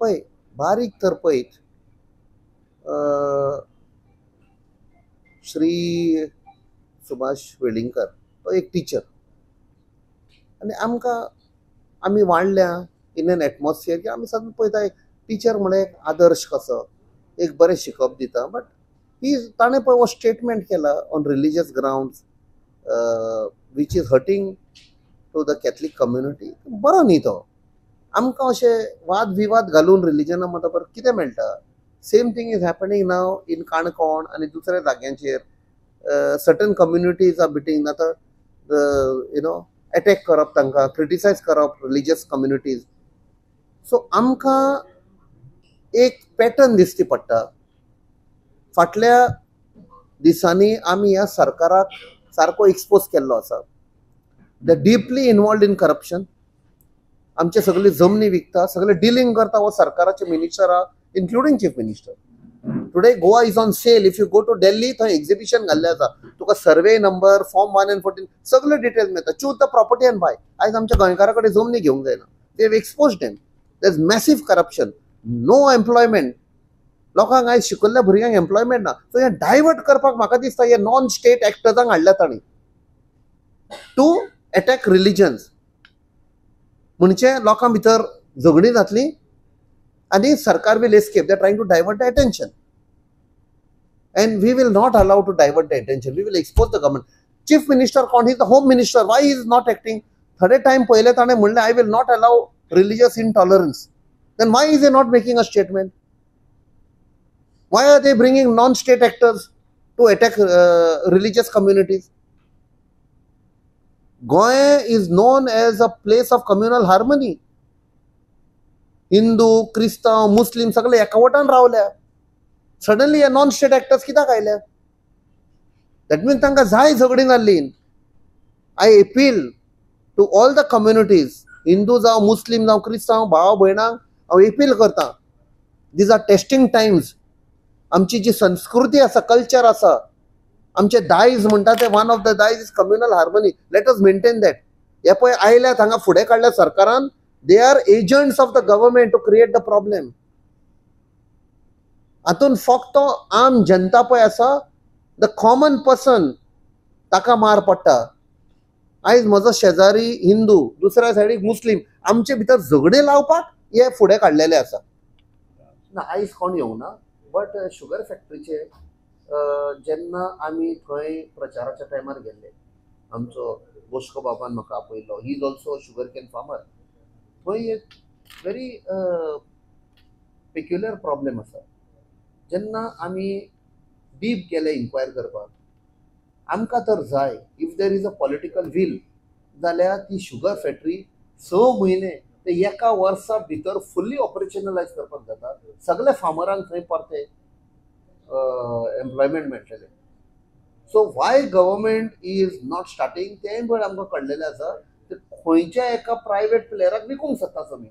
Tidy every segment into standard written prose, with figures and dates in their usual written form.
पळय बारीक तर पळयत श्री सुभाष वेलिंगकर तो एक टिचर आनी आमी वाडल्या इन एन एटमॉस्फियर की आमी सदां पळयता एक टीचर म्हळ्यार एक आदर्श कसो एक बरें शिकप दिता बट ताणें पळय हो स्टेटमेंट केला on religious grounds which is hurting to the Catholic community बरो न्ही तो आमकां अशें वाद विवाद घालून रिलिजना मदर कितें मेळटा सेम थिंग इज हॅपनिंग नाव इन काणकोण आनी दुसऱ्या जाग्यांचेर सर्टन कम्युनिटीज आर बिटींग आतां अटॅक करप तांकां क्रिटिसायज करप रिलिजियस कम्युनिटीज सो आमकां एक पॅटर्न दिसची पडटा फाटल्या दिसांनी आमी ह्या सरकाराक सारको एक्सपोज केल्लो आसा दे डीपली इनवॉल्ड इन करप्शन आमचे सगळे जमनी विकता सगळे डिलिंग करता हो सरकाराचे मिनिस्टर आहा including chief minister today Goa is on sale if you go to Delhi थंय एक्झिबिशन घाल्लें आसा तुका सर्वे नंबर फॉर्म 1 and 14 सगळे डिटेल्स मेळटा choose the property and buy आयज आमच्या गोंयकारा कडेन जमनी घेवंक जायना they have exposed them there is massive corruption no employment लोकांक आयज शिकल्ल्या भुरग्यांक एम्प्लॉयमेंट ना सो हे डायवर्ट करपाक म्हाका दिसता हे नॉन स्टेट एक्टर्सांक हाडल्या तांणी टू अटॅक रिलिजन्स म्हणजे लोकां भितर झगडीं जातली आनी सरकार will escape they are trying to divert the attention and we will not allow to divert the attention we will expose the government chief minister कोण he is the home minister why he is not acting third time पहिले ताणे म्हणले I will not allow religious intolerance then why is he not making a statement why are they bringing non state actors to attack religious communities Goa is known as a place of communal harmony Hindu क्रिस्तांव मुस्लिम सगळे एकावटान रावल्या suddenly हे non state actors कित्याक आयल्या that means तांकां जाय झगडीं जाल्ली I appeal to all the communities हिंदू जावं मुस्लिम जावं क्रिस्तांव भाव भयणांक हांव अपील करता दीज आर टेस्टिंग टायम्स आमची जी संस्कृती आसा कल्चर आसा आमचे दायज म्हणटा ते one of the days is communal harmony let us maintain that हे पळय आयल्यात हांगा फुडें काडल्या सरकारान they are agents of the government to create the problem हातून फक्त आम जनता पळय आसा द कॉमन पर्सन ताका मार पडटा आयज म्हजो शेजारी हिंदू दुसऱ्या सायडीक मुस्लिम आमचे भितर झगडे लावपाक हे फुडें काडलेले आसा ना आयज कोण येवं ना बट शुगर फॅक्टरीचे जेन्ना आमी थंय प्रचाराच्या टायमार गेल्ले आमचो बोस्को बाबान म्हाका आपयलो he is also sugarcane farmer थंय एक व्हेरी पेक्युलर प्रॉब्लेम आसा जेन्ना आमी डीप गेले इन्क्वायर करपाक आमकां तर जाय if there is a political will जाल्यार ती शुगर फॅक्टरी 6 म्हयने ते एका वर्सा भितर फुल्ली ऑपरेशनलायज करपाक जाता सगळे फार्मरांक थंय परते एम्प्लॉयमेंट मेळटलें सो वाय गव्हर्मेंट इज नॉट स्टार्टिंग तेंय पण आमकां कळलेलें आसा ते खंयच्या एका प्रायवेट प्लेयराक विकूंक सोदता जमीन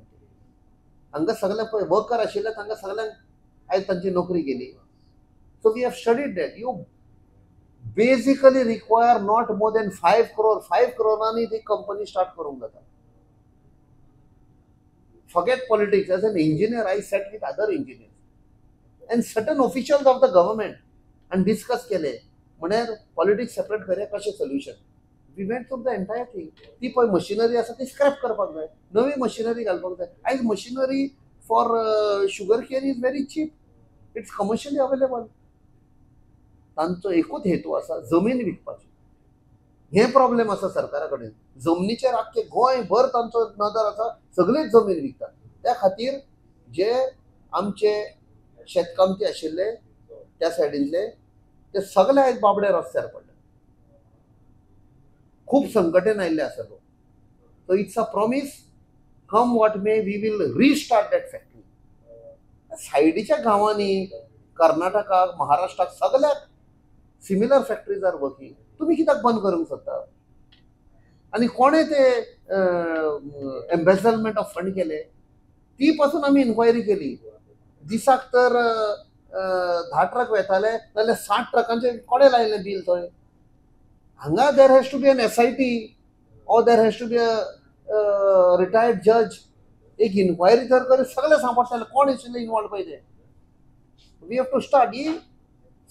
हांगा सगळे पळय वर्कर आशिल्ले तांकां सगळ्यांक आयज तांची नोकरी गेली so we have studied that you basically require not more than 5 crore 5 crore ती कंपनी स्टार्ट करूंक जाता forget politics as an engineer I sat with other engineers and certain officials of the government and discuss केले म्हळ्यार politics separate करूया कशें solution we went through the entire thing ती पळय machinery आसा ती स्क्रॅप करपाक जाय नवी मशिनरी घालपाक जाय आयज machinery for sugar cane is very cheap it's commercially available तांचो एकूच हेतू आसा जमीन विकपाची हे प्रॉब्लेम आसा सरकारा कडेन जमनीचेर आख्खे गोंयभर तांचो नदर आसा सगळीच जमीन विकतात त्या खातीर जे आमचे शेतकामती आशिल्ले त्या सायडींतले ते सगळे आयज बाबडे रस्त्यार पडले खूब संकटेन आयिल्ले आसा लोक so it's a promise come what may we will restart that factory सायडीच्या गांवांनी कर्नाटकाक महाराष्ट्राक सगळ्याक सिमिलर फॅक्टरीज आर वर्किंग तुम्ही कित्याक बंद करूंक सोदता आनी कोणे ते एम्बेझलमेंट ऑफ फंड केले ती पासून आमी इन्क्वायरी केली दिसाक तर 10 ट्रक वेताले जाल्यार 60 ट्रकांचे कोणे लायले बील थंय हांगा there has to be an SIT or there has to be a retired judge एक इन्क्वायरी जर करी सगळे सांपडटले कोण आशिल्ले इन्वॉल्व पयले. We have to start. ही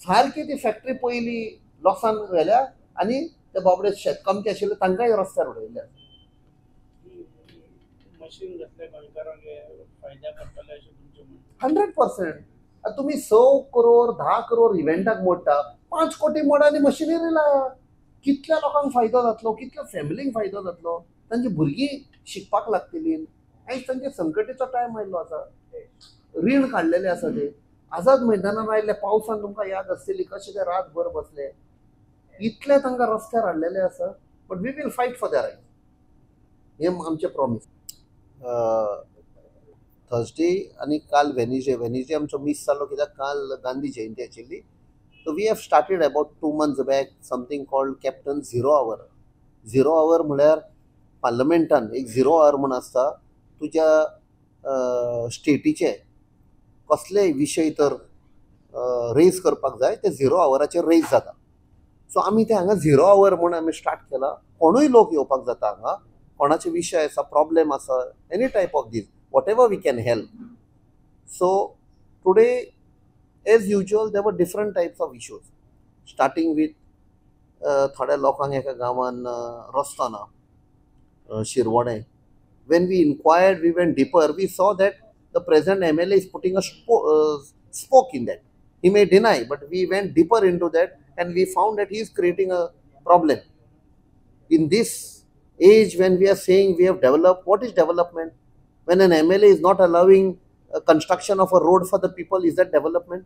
सारकी ती फॅक्टरी पयली लॉसान व्हेल्या आनी ते बाबडे शेतकामती आशिल्ले तांकांय रस्त्यार उडयले. मशीन घेतले गोंयकारांक फायद्या पडटले अशें तुमचें म्हणणें? 100%. तुम्ही 100 करोड 10 करोड इव्हेंटाक मोडटा, 5 कोटी मोडा आनी मशिनरी लाया. कितल्या लोकांक फायदो जातलो, कितल्या फॅमिलींक फायदो जातलो, तांची भुरगीं शिकपाक लागतलीं. आयज तांचे संकटेचो टायम आयिल्लो आसा. रीण काडलेले आसा ते. आझाद मैदानार आयिल्ले पावसान तुमकां याद आसतली कशे ते रातभर बसले. इतले तांकां रस्त्यार हाडलेले आसा. But we will fight for their right. हे आमचे प्रॉमिस. थर्सडे आणि काल वेनिसडे आमचो मिस जालो कित्याक काल गांधी जयंती आशिल्ली. So we have started about 2 months back something called captain zero hour. Zero hour म्हळ्यार पार्लमेंटान एक झिरो आवर म्हूण आसता. तुज्या स्टेटीचे कसलेय विशय तर रेज करपाक जाय ते झिरो आवराचेर रेज जाता. सो आमी ते हांगा झिरो आवर म्हूण आमी स्टार्ट केला. कोणूय लोक येवपाक जाता हांगा. कोणाचे विशय आसा, प्रॉब्लेम आसा, any type of this, whatever we can help. So today, as usual, there were different types of issues, starting with थोड्या लोकांक एका गांवान रस्तो ना Shirvane. When we inquired, we went deeper, we saw that the present MLA is putting a spoke in that. He may deny, but we went deeper into that and we found that he is creating a problem. In this age when we are saying we have developed, what is development? When an MLA is not allowing construction of a road for the people, is that development?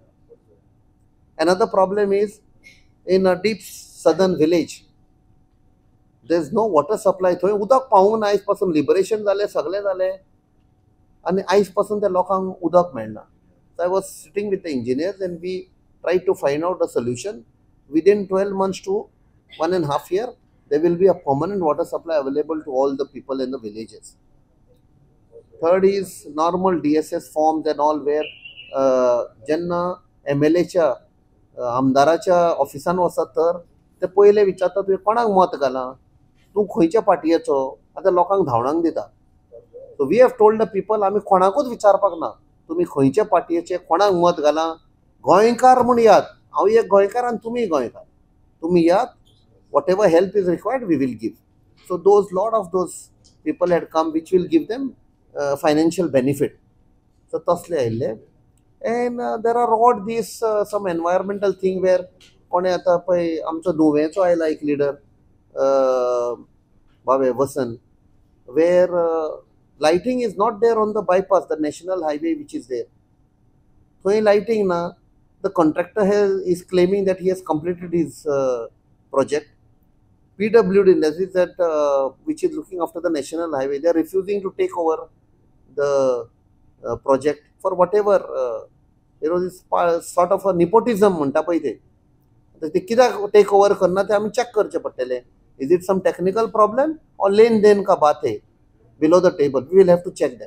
Another problem is in a deep southern village, there is no water supply. थंय उदक पावूंक ना. आयज पासून liberation जालें, सगळें जालें आनी आयज पासून त्या लोकांक उदक मेळना. So I was sitting with the engineers and we tried to find out a solution. Within 12 months to 1.5 years, there will be a permanent water supply available to all the people in the villages. Third is normal DSS forms and all where जेन्ना MLAच्या आमदाराच्या ऑफिसान वचत तर ते पयले विचारता तुवें कोणाक मत घालां, तूं खंयच्या पार्टयेचो. आतां लोकांक धांवडांक दिता. So we have told the people आमी कोणाकूच विचारपाक ना तुमी खंयच्या पार्टयेचे, कोणाक मत घालां. गोंयकार म्हूण यात. हांव एक गोंयकार आनी तुमी गोंयकार. तुमी यात. Whatever help is required, we will give. So lot of those people had come, which will give them financial benefit. So tasle aile. And there are all these some environmental thing where कोणे आता पळय आमचो नुवेचो आयला एक leader बाबे वसन, where lighting is not there on the bypass, the national highway which is there. थंय lighting na. The contractor is claiming that he has completed his project. PWD, that which is looking after the national highway, they are refusing to take over the project for whatever this sort of a nepotism म्हणटा पळय ते कित्याक take over करना ते आमी check करचे पडटले. Is it some technical problem और लेन देन का बात है below the table? We will have to check that.